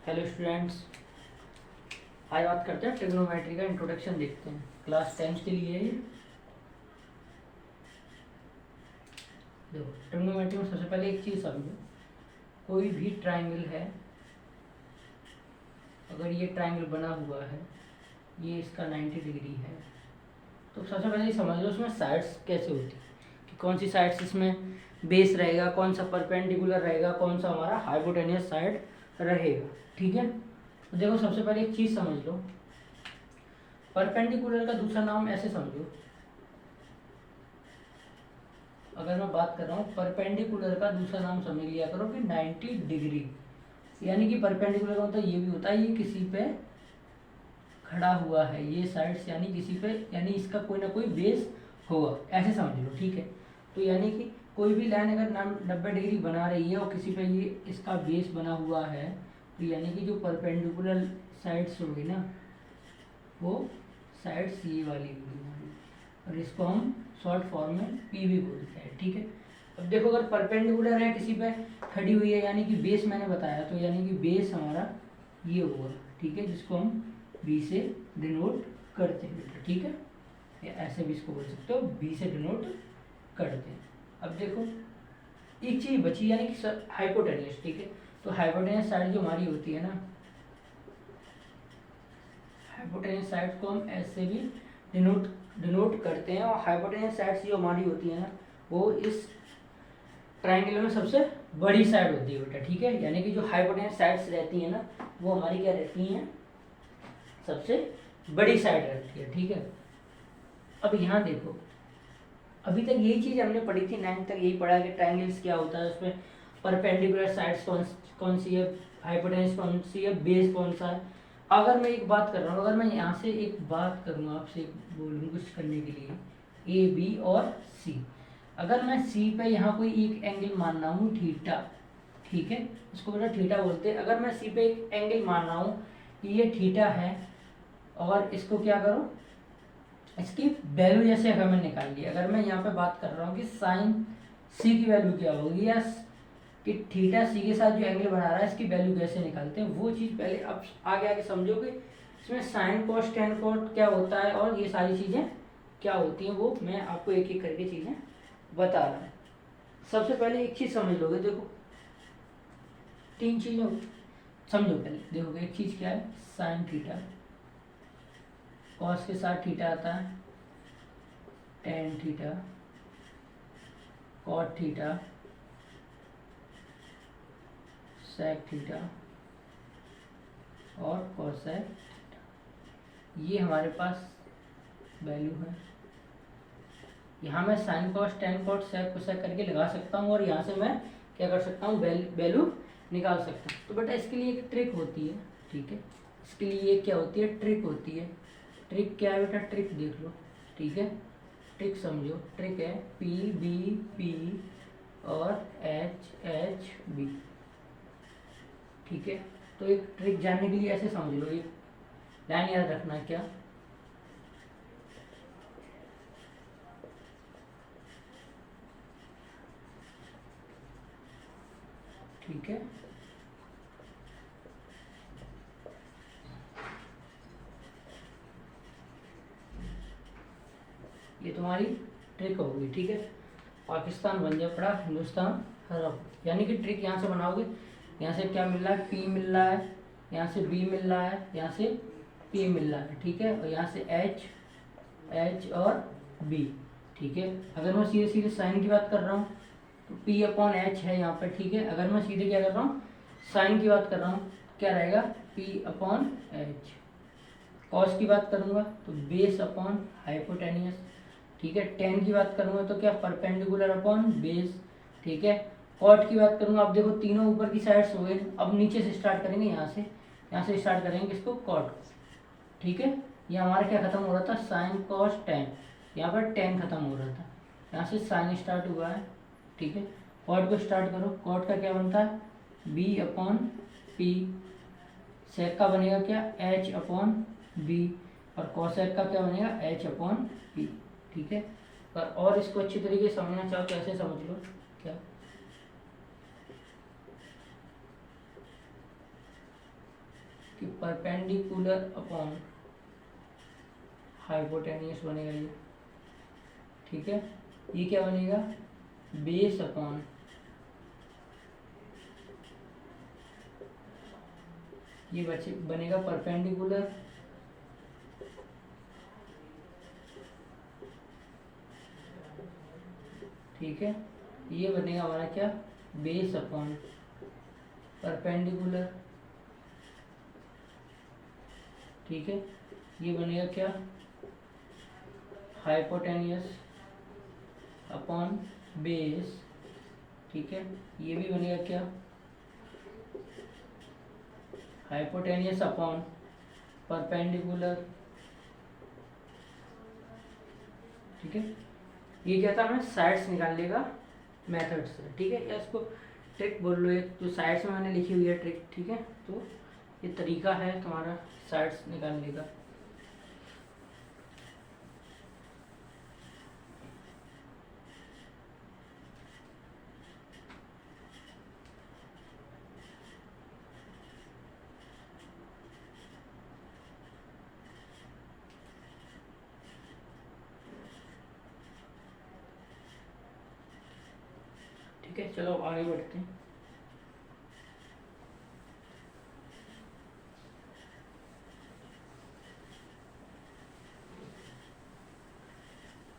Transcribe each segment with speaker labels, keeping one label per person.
Speaker 1: Hello students, आज बात करते हैं ट्रिग्नोमेट्री का इंट्रोडक्शन देखते हैं। क्लास 10 के लिए ये देखो, ट्रिग्नोमेट्री में सबसे पहले एक चीज़ समझो। कोई भी ट्राइंगल है, अगर ये ट्राइंगल बना हुआ है, ये इसका 90 डिग्री है, तो सबसे पहले ये समझ लो उसमें साइड्स कैसे होती है, कि कौन सी साइड्स इसमें बेस रहेगा, कौन सा परपेंडिकुलर रहेगा, कौन सा हमारा हाइपोटेनियस साइड रहेगा। ठीक है, तो देखो सबसे पहले एक चीज़ समझ लो, परपेंडिकुलर का दूसरा नाम ऐसे समझो। अगर मैं बात कर रहा हूँ परपेंडिकुलर का दूसरा नाम समझ लिया करो कि 90 डिग्री, यानी कि परपेंडिकुलर का मतलब ये भी होता है ये किसी पे खड़ा हुआ है, ये साइड्स यानी किसी पे, यानी इसका कोई ना कोई बेस होगा, ऐसे समझ लो। ठीक है, तो यानी कि कोई भी लाइन अगर 90 डिग्री बना रही है और किसी पे ये इसका बेस बना हुआ है, तो यानी कि जो परपेंडिकुलर साइड्स होगी ना, वो साइड्स ये वाली होगी, और इसको हम शॉर्ट फॉर्म में पी भी बोलते हैं। ठीक है, अब देखो अगर परपेंडिकुलर है किसी पे खड़ी हुई है, यानी कि बेस मैंने बताया, तो यानी कि बेस हमारा ये होगा। ठीक है, जिसको हम बी से डिनोट करते हैं बेटा। ठीक है, या ऐसे भी इसको बोल सकते हो, बी से डिनोट करते हैं। अब देखो एक चीज़ बची, यानी कि हाइपोटेनियस। ठीक है, तो हाइपोटेनियस साइड जो हमारी होती है ना, हाइपोटेनियस साइड को हम ऐसे भी डिनोट करते हैं, और हाइपोटेनियस साइड्स जो हमारी होती है ना, वो इस ट्राइंगल में सबसे बड़ी साइड होती है बेटा। ठीक है, यानी कि जो हाइपोटेनियस साइड्स रहती हैं ना, वो हमारी क्या रहती हैं, सबसे बड़ी साइड रहती है। ठीक है, अब यहाँ देखो, अभी तक यही चीज़ हमने पढ़ी थी, 9 तक यही पढ़ा कि ट्राइंगल्स क्या होता है, उसमें परपेंडिकुलर साइड्स कौन सी है, हाइपोटेन्यूस कौन सी है, बेस कौन सा है। अगर मैं एक बात कर रहा हूँ, अगर मैं यहाँ से एक बात करूँ, आपसे बोलूँ कुछ करने के लिए, ए बी और सी, अगर मैं सी पे यहाँ कोई एक एंगल मान रहा हूँ थीटा, ठीक है, उसको बेटा थीटा बोलते हैं। अगर मैं सी पे एक एंगल मान रहा हूँ कि ये थीटा है, और इसको क्या करो, इसकी वैल्यू जैसे अगर मैं निकाल ली, अगर मैं यहाँ पे बात कर रहा हूँ कि साइन सी की वैल्यू क्या होगी, या कि थीटा सी के साथ जो एंगल बना रहा है इसकी वैल्यू कैसे निकालते हैं, वो चीज़ पहले अब आगे आगे समझोगे। इसमें साइन कॉस टेन कॉट क्या होता है, और ये सारी चीज़ें क्या होती हैं, वो मैं आपको एक एक करके चीज़ें बता रहा हूँ। सबसे पहले एक चीज़ समझ लोगे, देखो 3 चीज़ें समझो। पहले देखोगे एक चीज़ क्या है, साइन थीटा, कॉस के साथ थीटा आता है, tan theta, cot theta, sec theta और कोसेक थीटा, ये हमारे पास वैल्यू है। यहाँ मैं sine cos tan cot sec cosec करके लगा सकता हूँ, और यहाँ से मैं क्या कर सकता हूँ, वैल्यू निकाल सकता हूँ। तो बेटा इसके लिए एक ट्रिक होती है। ठीक है, इसके लिए ये क्या होती है, ट्रिक होती है। ट्रिक क्या है बेटा, ट्रिक देख लो। ठीक है, ट्रिक समझो, ट्रिक है पी बी पी और एच एच बी। ठीक है, तो एक ट्रिक जानने के लिए ऐसे समझ लो, एक लाइन याद रखना क्या, ठीक है, ये तुम्हारी ट्रिक होगी। ठीक है, पाकिस्तान बन जाए पड़ा हिंदुस्तान हरब, यानी कि ट्रिक यहाँ से बनाओगे, यहाँ से क्या मिल रहा है, पी मिल रहा है, यहाँ से बी मिल रहा है, यहाँ से पी मिल रहा है। ठीक है, और यहाँ से एच और बी। ठीक है, अगर मैं सीधे सीधे साइन की बात कर रहा हूँ तो पी अपॉन एच है यहाँ पर। ठीक है, अगर मैं सीधे क्या कर रहा हूँ, साइन की बात कर रहा हूँ, क्या रहेगा, पी अपॉन एच। कॉस की बात करूँगा तो बेस अपॉन हाइपोटेनियस। ठीक है, टेन की बात करूँगा तो क्या, परपेंडिकुलर अपॉन बेस। ठीक है, कॉट की बात करूँगा, अब देखो तीनों ऊपर की साइड्स हो गए, अब नीचे से स्टार्ट करेंगे, यहाँ से स्टार्ट करेंगे इसको, कॉट। ठीक है, ये हमारा क्या खत्म हो रहा था, साइन कॉस टेन, यहाँ पर टेन खत्म हो रहा था, यहाँ से साइन स्टार्ट हुआ है। ठीक है, कॉट को स्टार्ट करो, कॉट का क्या बनता है, बी अपॉन पी, सेक का बनेगा क्या, एच अपॉन बी, और कॉसेक का क्या बनेगा, एच अपॉन पी। ठीक है, और इसको अच्छी तरीके से समझना चाहो तो ऐसे समझ लो, क्या कि परपेंडिकुलर अपॉन हाइपोटेनियस बनेगा ये, ठीक है। ये क्या बनेगा, बेस अपॉन ये बनेगा परपेंडिकुलर ठीक है। ये बनेगा हमारा क्या, बेस अपॉन परपेंडिकुलर, ठीक है। ये बनेगा क्या, हाइपोटेनियस अपॉन बेस, ठीक है। ये भी बनेगा क्या, हाइपोटेनियस अपॉन परपेंडिकुलर, ठीक है। ये क्या था, हमें साइड्स निकालने का मेथड से, ठीक है। या इसको ट्रिक बोल लो, एक तो साइड्स में मैंने लिखी हुई है ट्रिक, ठीक है। तो ये तरीका है तुम्हारा साइड्स निकालने का। ठीक है, चलो आगे बढ़ते हैं।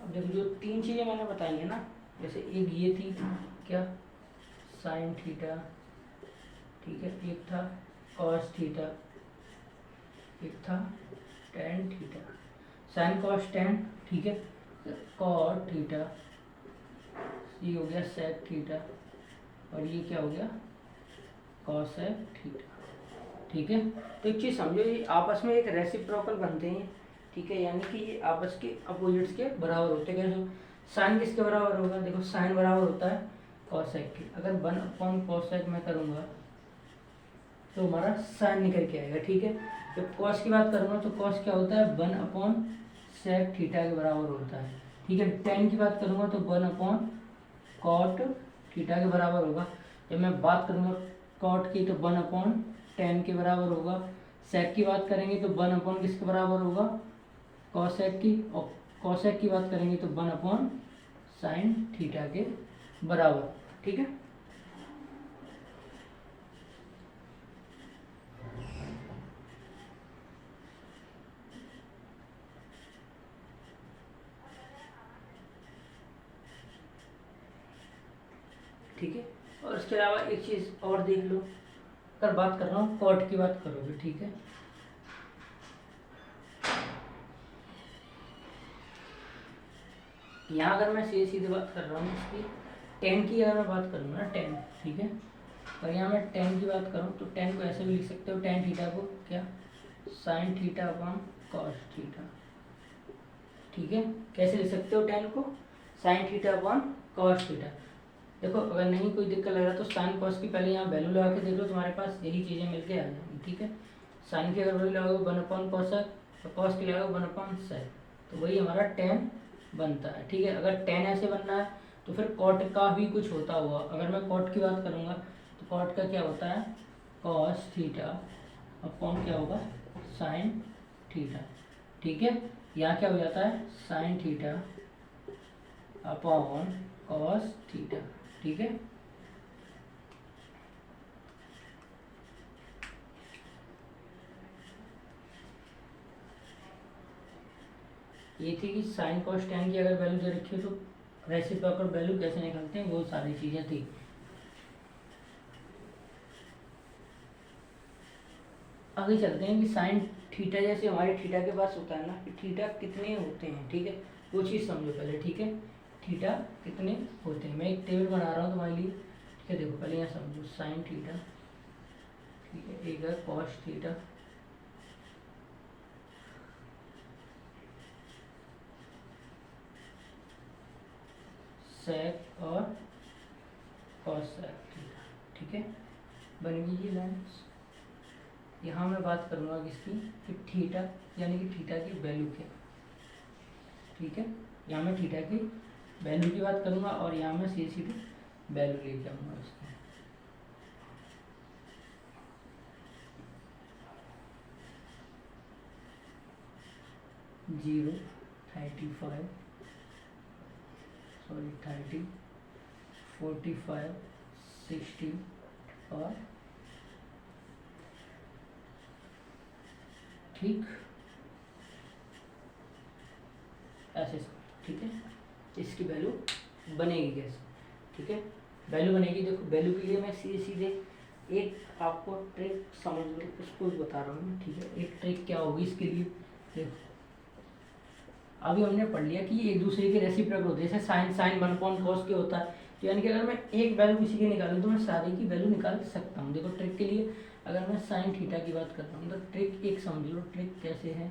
Speaker 1: अब देखो, जो तीन चीजें मैंने बताई है ना, जैसे एक ये थी क्या, साइन थीटा, ठीक है। एक था कॉस थीटा, एक था tan theta, sign cos ten, ठीक है। कॉट थीटा, ये हो गया सेक थीटा, और ये क्या हो गया, कॉसेक थीटा, ठीक है। तो एक चीज़ समझो, ये आपस में एक रेसिप्रोकल बनते हैं, ठीक है। यानी कि ये आपस के अपोजिट्स के बराबर होते हैं। कैसे, साइन किसके बराबर होगा, देखो साइन बराबर होता है कॉसेक के। अगर 1 कॉसेक मैं करूँगा तो हमारा साइन निकल के आएगा, ठीक है। जब कॉस की बात करूँगा तो कॉस क्या होता है, 1/sec थीटा के बराबर होता है, ठीक है। टेन की बात करूँगा तो 1/cot थीटा के बराबर होगा। जब मैं बात करूँगा कॉट की तो 1/10 के बराबर होगा। सेक की बात करेंगे तो 1/ किसके बराबर होगा, कॉसेक की। और कॉसेक की बात करेंगे तो 1/sin थीटा के बराबर, ठीक है। ठीक है। और इसके अलावा एक चीज़ और देख लो, अगर बात कर रहा हूँ कॉट की बात करोगे, ठीक है। यहाँ अगर मैं सीधे सीधे बात कर रहा हूँ इसकी, टेन की अगर मैं बात करूँ ना, टेन, ठीक है। और यहाँ मैं टेन की बात करूँ तो टेन को ऐसे भी लिख सकते हो, टेन थीटा को क्या, sign theta upon cos theta, ठीक है। कैसे लिख सकते हो टेन को, sign theta upon cos theta. देखो, अगर नहीं कोई दिक्कत लग रहा तो साइन कॉस की पहले यहाँ वैल्यू लगा के देख लो, तुम्हारे पास यही चीज़ें मिलके आ जाएंगी, ठीक है। साइन की अगर वैल्यू लगाओगे 1/cosec, और कॉस की लगाओगे 1/sec, तो वही हमारा टेन बनता है, ठीक है। अगर टेन ऐसे बनना है तो फिर कॉट का भी कुछ होता हुआ, अगर मैं कॉट की बात करूँगा तो कॉट का क्या होता है, कॉस थीटा अपॉन क्या होगा, साइन थीटा, ठीक है। यहाँ क्या हो जाता है, sign theta upon cos theta, ठीक है। ये थी कि साइन कॉस टेन की अगर वैल्यू दे रखी हो तो रेसिप्रोकल वैल्यू कैसे निकालते हैं, वो सारी चीज़ें थी। आगे चलते हैं कि साइन थीटा जैसे हमारे थीटा के पास होता है ना, कि थीटा कितने होते हैं, ठीक है। वो चीज़ समझो पहले, ठीक है। थीटा कितने होते हैं, मैं एक टेबल बना रहा हूँ तुम्हारे लिए, ठीक है। देखो पहले यहाँ समझो, साइन थीटा, ठीक है, एक है कॉस थीटा, सेक और कॉसेक थीटा, ठीक है। बन गई ये लाइन्स। यहाँ मैं बात करूँगा किसकी, कि थीटा, यानी कि थीटा की वैल्यू क्या, ठीक है। यहाँ मैं थीटा की वैल्यू की बात करूँगा और यहाँ मैं सीधी सीधी वैल्यू लेके आऊँगा इसकी। 0, 35, सॉरी 30, 45, 60 और ठीक ऐसे, ठीक है। इसकी वैल्यू बनेगी कैसे, ठीक है, वैल्यू बनेगी। देखो वैल्यू के लिए मैं सीधे एक आपको ट्रिक समझ लो, उसको बता रहा हूँ, ठीक है। एक ट्रिक क्या होगी इसके लिए, देखो अभी हमने पढ़ लिया कि एक दूसरे के रेसिप्रोकल होते हैं, जैसे साइन 1/cos के होता है। तो यानी कि अगर मैं एक वैल्यू किसी की निकालूँ तो मैं सारे की वैल्यू निकाल सकता हूँ। देखो ट्रिक के लिए अगर मैं साइन थीटा की बात करता हूँ तो ट्रिक एक समझ लो, ट्रिक कैसे है,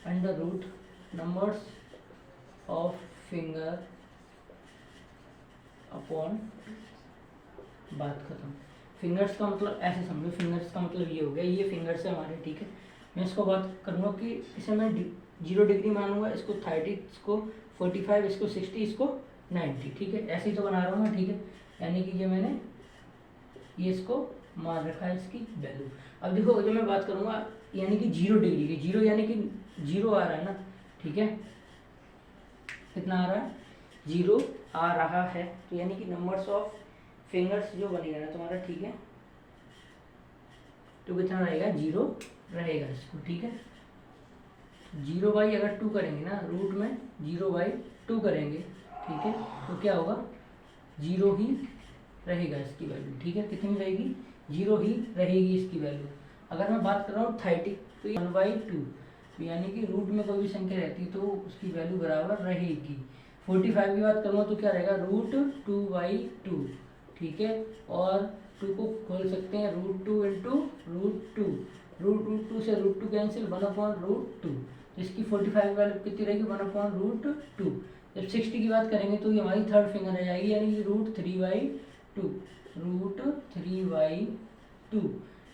Speaker 1: under root numbers of finger upon, बात खत्म। फिंगर्स का मतलब ऐसे समझो, फिंगर्स का मतलब ये हो गया, ये फिंगर्स है हमारे, ठीक है। मैं इसको बात करूँगा कि इसे मैं 0 डिग्री मानूंगा, इसको 30, इसको 45, इसको 60, इसको 90, ठीक है। ऐसे ही तो बना रहा हूँ मैं, ठीक है। यानी कि ये मैंने ये इसको मान रखा है इसकी वैल्यू। अब देखो जब मैं बात करूँगा यानी कि 0 डिग्री की, 0 यानी कि 0 आ रहा है ना, ठीक है, कितना आ रहा है, 0 आ रहा है। तो यानी कि नंबर्स ऑफ फिंगर्स जो बनेगा ना तुम्हारा, ठीक है, तो कितना रहेगा, 0 रहेगा इसको, ठीक है। 0/, अगर 2 करेंगे ना, रूट में 0/2 करेंगे, ठीक है, तो क्या होगा, 0 ही रहेगा इसकी वैल्यू, ठीक है। कितनी रहेगी, 0 ही रहेगी इसकी वैल्यू। अगर मैं बात कर रहा हूँ 30, तो 1/2, तो यानी कि रूट में कोई भी संख्या रहती है तो उसकी वैल्यू बराबर रहेगी। 45 की बात करूँगा तो क्या रहेगा, √2/2, ठीक है। और 2 को खोल सकते हैं, √2 इंटू √2, √2 से √2 कैंसिल, 1/√2, तो इसकी 45 की वैल्यू कितनी रहेगी, 1/√2। जब 60 की बात करेंगे तो ये हमारी थर्ड फिंगर रह जाएगी, यानी कि √3/2, √3/2,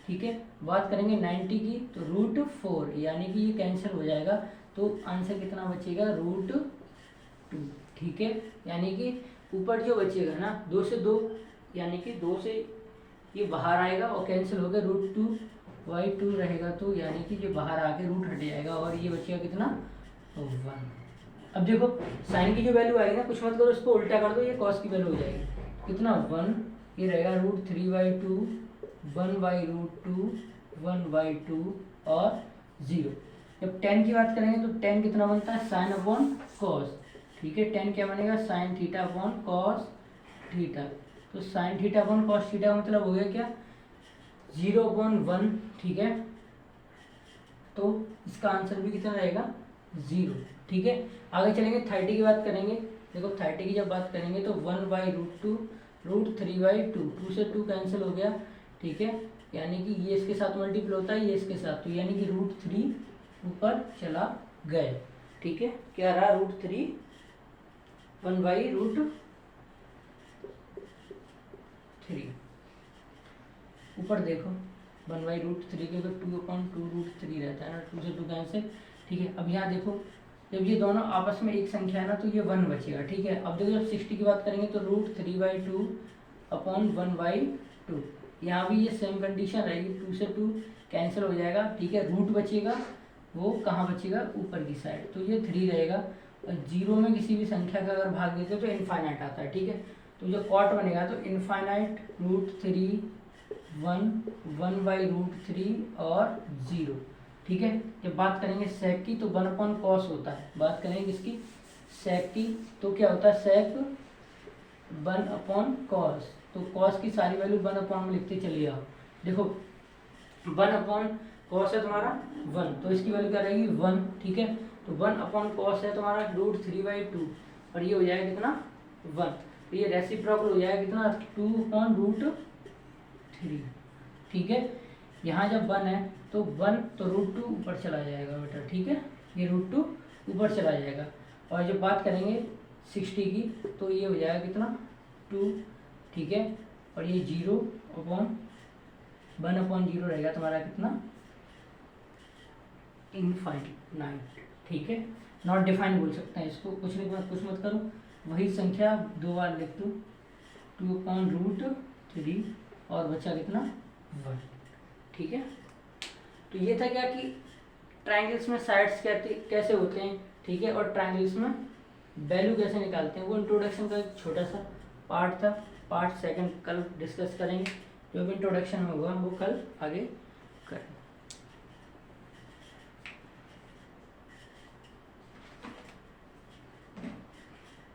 Speaker 1: ठीक है। बात करेंगे 90 की तो √4, यानी कि ये कैंसिल हो जाएगा, तो आंसर कितना बचेगा, √2, ठीक है। यानी कि ऊपर जो बचेगा ना 2 से 2, यानी कि 2 से ये बाहर आएगा और कैंसिल हो गया, √2/2 रहेगा, तो यानी कि ये बाहर आके रूट हट जाएगा और ये बचेगा कितना, 1। अब देखो साइन की जो वैल्यू आएगी ना, कुछ मत करो, इसको उल्टा कर दो, ये कॉस की वैल्यू हो जाएगी, कितना, 1, ये रहेगा √3/2, 1/√2, 1/2 और 0। जब 10 की बात करेंगे तो 10 कितना बनता है, साइन अपॉन कॉस, ठीक है। 10 क्या बनेगा, sine theta upon cos theta. तो sine theta upon cos theta का मतलब हो गया क्या, 0/1, ठीक है। तो इसका आंसर भी कितना रहेगा, 0, ठीक है। आगे चलेंगे 30 की बात करेंगे। देखो 30 की जब बात करेंगे तो 1/√2, √3/2, 2 से 2 कैंसिल हो गया, ठीक है। यानी कि ये इसके साथ मल्टीपल होता है, ये इसके साथ, तो यानी कि √3 ऊपर चला गया, ठीक है। क्या रहा, √3, 1/√3 ऊपर देखो, 1/√3 के तो 2/2√3 रहता है ना, 2 से 2 कैंसिल, ठीक है। अब यहाँ देखो जब ये दोनों आपस में एक संख्या है ना तो ये 1 बचेगा, ठीक है। अब देखो जब 60 की बात करेंगे तो √3/2 अपॉन 1/2, यहाँ भी ये सेम कंडीशन रहेगी, 2 से 2 कैंसिल हो जाएगा, ठीक है। रूट बचेगा, वो कहाँ बचेगा, ऊपर की साइड, तो ये 3 रहेगा। और 0 में किसी भी संख्या का अगर भाग देते हो तो इनफाइनाइट आता है, ठीक है। तो जो कॉट बनेगा तो इनफाइनाइट, √3, 1/√3 और 0, ठीक है। जब बात करेंगे सेक की तो 1/cos होता है, बात करेंगे किसकी, सेक की, तो क्या होता है, सेक 1/cos, तो cos की सारी वैल्यू 1/, में लिखते चलिए आप। देखो 1/cos है तुम्हारा 1, तो इसकी वैल्यू क्या रहेगी, 1, ठीक है। तो 1/cos है तुम्हारा √3/2, और ये हो जाएगा कितना, 1, तो ये रेसिप्रोकल हो जाएगा कितना, 2/√3, ठीक है। यहाँ जब 1 है तो 1, तो √2 ऊपर चला जाएगा बेटा, ठीक है, ये √2 ऊपर चला जाएगा। और जब बात करेंगे 60 की तो ये हो जाएगा कितना, 2, ठीक है। और ये 1/0 रहेगा तुम्हारा कितना, इनफाइनाइट, ठीक है। नॉट डिफाइन बोल सकते हैं इसको, कुछ नहीं, कुछ मत करो, वही संख्या 2 बार लिख दो, 2/√3 और बचा कितना, 1, ठीक है। तो ये था क्या कि ट्राइंगल्स में साइड्स कैसे होते हैं, ठीक है, और ट्राइंगल्स में वैल्यू कैसे निकालते हैं, वो इंट्रोडक्शन का एक छोटा सा पार्ट था। पार्ट सेकंड कल डिस्कस करेंगे। जो भी इंट्रोडक्शन में हुआ वो कल आगे